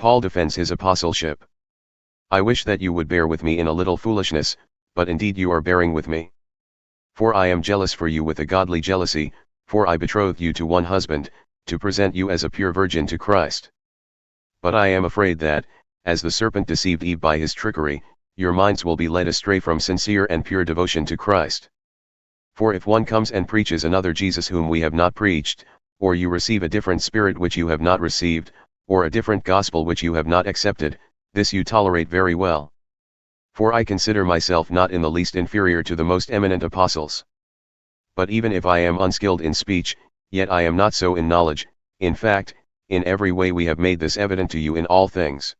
Paul defends his apostleship. I wish that you would bear with me in a little foolishness, but indeed you are bearing with me. For I am jealous for you with a godly jealousy, for I betrothed you to one husband, to present you as a pure virgin to Christ. But I am afraid that, as the serpent deceived Eve by his trickery, your minds will be led astray from sincere and pure devotion to Christ. For if one comes and preaches another Jesus whom we have not preached, or you receive a different spirit which you have not received, or a different gospel which you have not accepted, this you tolerate very well. For I consider myself not in the least inferior to the most eminent apostles. But even if I am unskilled in speech, yet I am not so in knowledge. In fact, in every way we have made this evident to you in all things.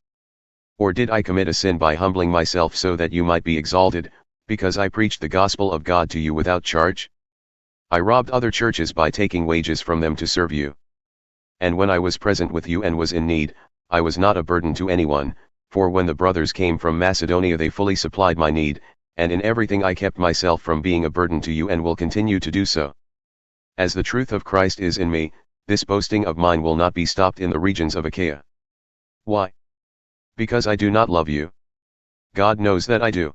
Or did I commit a sin by humbling myself so that you might be exalted, because I preached the gospel of God to you without charge? I robbed other churches by taking wages from them to serve you. And when I was present with you and was in need, I was not a burden to anyone, for when the brothers came from Macedonia they fully supplied my need, and in everything I kept myself from being a burden to you and will continue to do so. As the truth of Christ is in me, this boasting of mine will not be stopped in the regions of Achaia. Why? Because I do not love you. God knows that I do.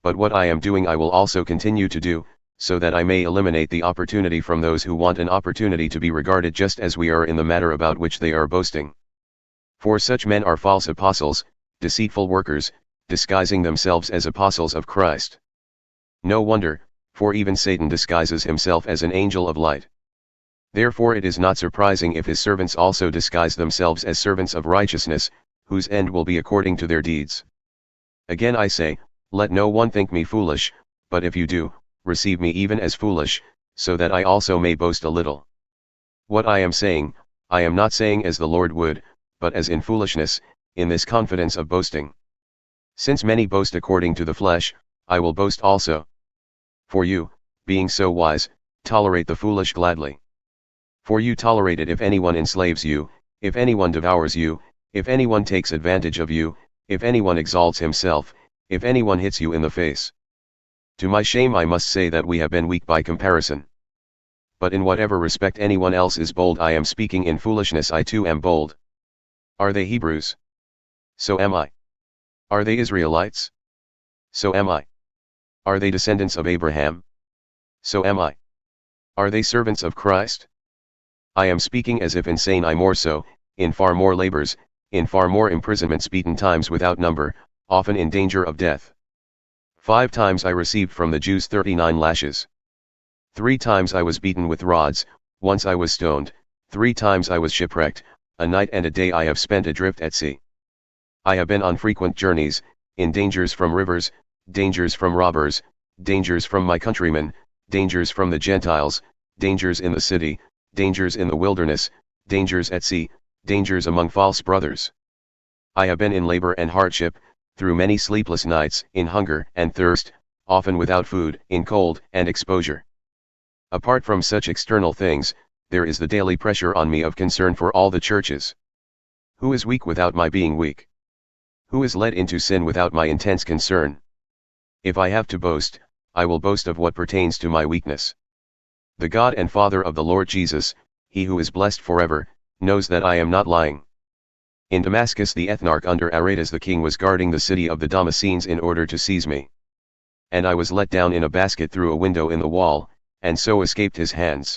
But what I am doing I will also continue to do, so that I may eliminate the opportunity from those who want an opportunity to be regarded just as we are in the matter about which they are boasting. For such men are false apostles, deceitful workers, disguising themselves as apostles of Christ. No wonder, for even Satan disguises himself as an angel of light. Therefore it is not surprising if his servants also disguise themselves as servants of righteousness, whose end will be according to their deeds. Again I say, let no one think me foolish, but if you do, receive me even as foolish, so that I also may boast a little. What I am saying, I am not saying as the Lord would, but as in foolishness, in this confidence of boasting. Since many boast according to the flesh, I will boast also. For you, being so wise, tolerate the foolish gladly. For you tolerate it if anyone enslaves you, if anyone devours you, if anyone takes advantage of you, if anyone exalts himself, if anyone hits you in the face. To my shame I must say that we have been weak by comparison. But in whatever respect anyone else is bold I am speaking in foolishness I too am bold. Are they Hebrews? So am I. Are they Israelites? So am I. Are they descendants of Abraham? So am I. Are they servants of Christ? I am speaking as if insane I more so, in far more labors, in far more imprisonments beaten times without number, often in danger of death. 5 times I received from the Jews 39 lashes. 3 times I was beaten with rods, once I was stoned, 3 times I was shipwrecked, a night and a day I have spent adrift at sea. I have been on frequent journeys, in dangers from rivers, dangers from robbers, dangers from my countrymen, dangers from the Gentiles, dangers in the city, dangers in the wilderness, dangers at sea, dangers among false brothers. I have been in labor and hardship, through many sleepless nights, in hunger and thirst, often without food, in cold and exposure. Apart from such external things, there is the daily pressure on me of concern for all the churches. Who is weak without my being weak? Who is led into sin without my intense concern? If I have to boast, I will boast of what pertains to my weakness. The God and Father of the Lord Jesus, he who is blessed forever, knows that I am not lying. In Damascus the ethnarch under Aretas the king was guarding the city of the Damascenes in order to seize me. And I was let down in a basket through a window in the wall, and so escaped his hands.